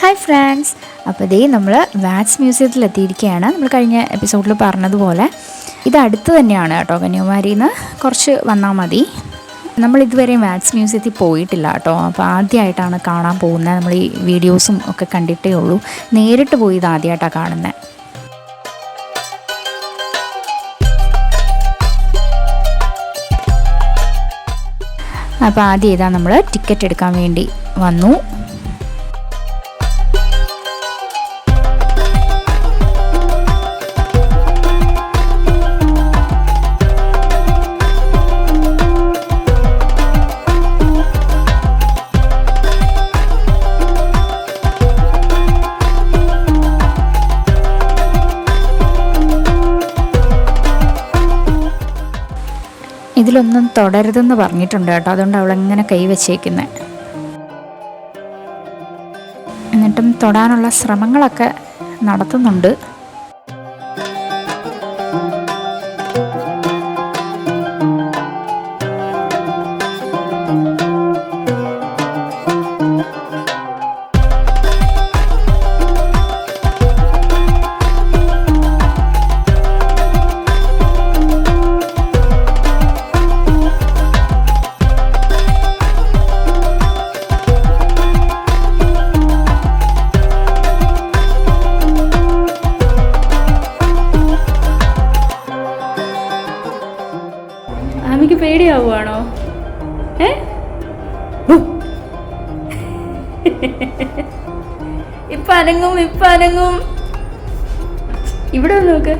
Hi friends, അപ്പോൾ ഇതേ നമ്മൾ വാറ്റ്സ് മ്യൂസിയത്തിലെത്തിയിരിക്കുകയാണ്. നമ്മൾ കഴിഞ്ഞ എപ്പിസോഡിൽ പറഞ്ഞതുപോലെ ഇത് അടുത്ത് തന്നെയാണ് കേട്ടോ. കന്യാകുമാരിയിൽ നിന്ന് കുറച്ച് വന്നാൽ മതി. നമ്മൾ ഇതുവരെയും വാറ്റ്സ് മ്യൂസിയത്തിൽ പോയിട്ടില്ല കേട്ടോ. അപ്പോൾ ആദ്യമായിട്ടാണ് കാണാൻ പോകുന്നത്. നമ്മൾ ഈ വീഡിയോസും ഒക്കെ കണ്ടിട്ടേ ഉള്ളൂ. നേരിട്ട് പോയി ഇത് ആദ്യമായിട്ടാണ് കാണുന്നത്. അപ്പോൾ ആദ്യം ഇതാ നമ്മൾ ടിക്കറ്റ് എടുക്കാൻ വേണ്ടി വന്നു. ഇതിലൊന്നും തൊടരുതെന്ന് പറഞ്ഞിട്ടുണ്ട് കേട്ടോ. അതുകൊണ്ട് അവളെങ്ങനെ കൈവച്ചേക്കുന്നത്. എന്നിട്ടും തൊടാനുള്ള ശ്രമങ്ങളൊക്കെ നടത്തുന്നുണ്ട്. ആമിക്ക് പേടിയാവുകയാണോ? ഇപ്പൊ അനങ്ങും. ഇവിടെ നോക്ക്.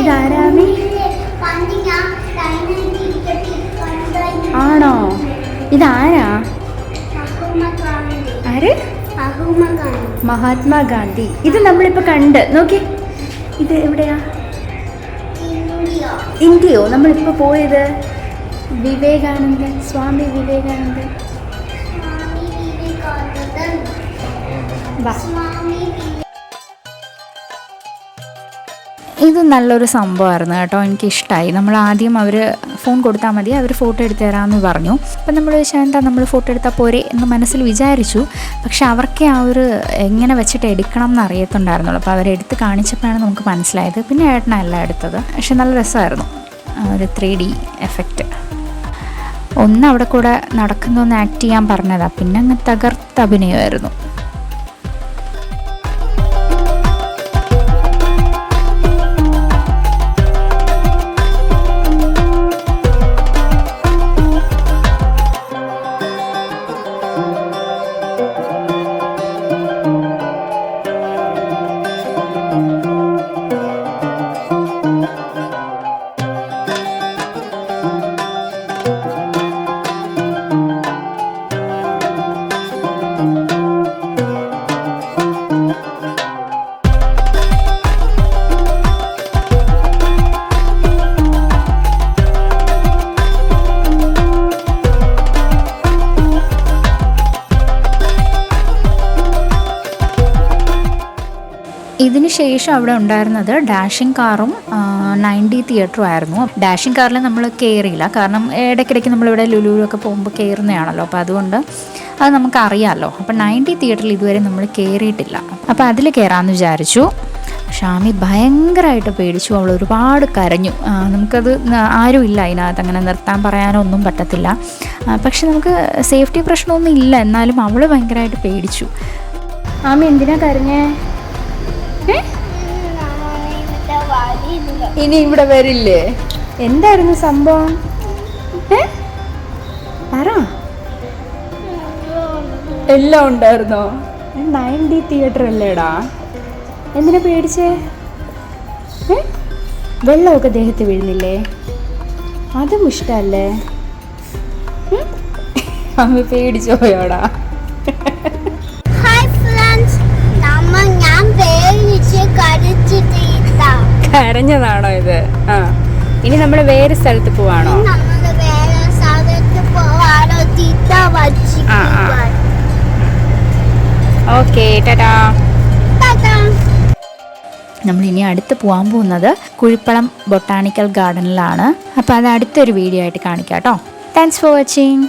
ഇതാരാമി? ആണോ? ഇതാരാ? ആര്? മഹാത്മാഗാന്ധി. ഇത് നമ്മളിപ്പോ കണ്ട് നോക്കി. ഇത് എവിടെയാ? ഇന്ത്യയോ? നമ്മളിപ്പോ പോയത് വിവേകാനന്ദൻ, സ്വാമി വിവേകാനന്ദൻ. ഇത് നല്ലൊരു സംഭവമായിരുന്നു കേട്ടോ. എനിക്കിഷ്ടമായി. നമ്മൾ ആദ്യം അവർ ഫോൺ കൊടുത്താൽ മതി, അവർ ഫോട്ടോ എടുത്ത് തരാമെന്ന് പറഞ്ഞു. അപ്പം നമ്മൾ എന്താ നമ്മൾ ഫോട്ടോ എടുത്താൽ പോരെ എന്ന് മനസ്സിൽ വിചാരിച്ചു. പക്ഷെ അവർക്ക് ആ ഒരു എങ്ങനെ വെച്ചിട്ട് എടുക്കണം എന്ന് അറിയത്തുണ്ടായിരുന്നുള്ളൂ. അപ്പോൾ അവരെടുത്ത് കാണിച്ചപ്പോഴാണ് നമുക്ക് മനസ്സിലായത്. പിന്നെ ഏട്ടനല്ല എടുത്തത്. പക്ഷെ നല്ല രസമായിരുന്നു ഒരു 3D എഫക്റ്റ്. ഒന്ന് അവിടെ കൂടെ നടക്കുന്നൊന്ന് ആക്ട് ചെയ്യാൻ പറഞ്ഞതാണ്. പിന്നെ അങ്ങ് തകർത്ത് അഭിനയമായിരുന്നു. ഇതിന് ശേഷം അവിടെ ഉണ്ടായിരുന്നത് ഡാഷിങ് കാറും 90 തിയേറ്ററും ആയിരുന്നു. ഡാഷിങ് കാറിൽ നമ്മൾ കയറിയില്ല. കാരണം ഇടയ്ക്കിടയ്ക്ക് നമ്മളിവിടെ ലുലുവിലൊക്കെ പോകുമ്പോൾ കയറുന്നതാണല്ലോ. അപ്പോൾ അതുകൊണ്ട് അത് നമുക്കറിയാമല്ലോ. അപ്പോൾ 90 തിയേറ്ററിൽ ഇതുവരെ നമ്മൾ കയറിയിട്ടില്ല. അപ്പോൾ അതിൽ കയറാമെന്ന് വിചാരിച്ചു. ഷാമി ഭയങ്കരമായിട്ട് പേടിച്ചു. അവൾ ഒരുപാട് കരഞ്ഞു. നമുക്കത് ആരുമില്ല അതിനകത്ത് അങ്ങനെ നിർത്താൻ പറയാനോ ഒന്നും പറ്റത്തില്ല. പക്ഷെ നമുക്ക് സേഫ്റ്റി പ്രശ്നമൊന്നും ഇല്ല. എന്നാലും അവൾ ഭയങ്കരമായിട്ട് പേടിച്ചു. ആമി എന്തിനാ കരഞ്ഞേ? ഇനി ഇവിടെ വരില്ലേ? എന്തായിരുന്നു സംഭവം? പറ. എല്ലാം ഉണ്ടായിരുന്നോ? 90 തിയേറ്റർ അല്ലേടാ. എന്തിനാ പേടിച്ചേ? വെള്ളമൊക്കെ ദേഹത്ത് വീഴുന്നില്ലേ? അതും ഇഷ്ടമല്ലേ? അമ്മ പേടിച്ചോയോടാ. ഹായ് ഫ്രണ്ട്സ്, നനഞ്ഞതാണോ ഇത്? ആ, ഇനി നമ്മൾ വേറെ സ്ഥലത്ത് പോവാണോ? ഓക്കെ, ടാറ്റാ. നമ്മളിനി അടുത്ത് പോകാൻ പോകുന്നത് കുഴിപ്പളം ബൊട്ടാണിക്കൽ ഗാർഡനിലാണ്. അപ്പോൾ അത് അടുത്തൊരു വീഡിയോ ആയിട്ട് കാണിക്കാം കേട്ടോ. Thanks for watching.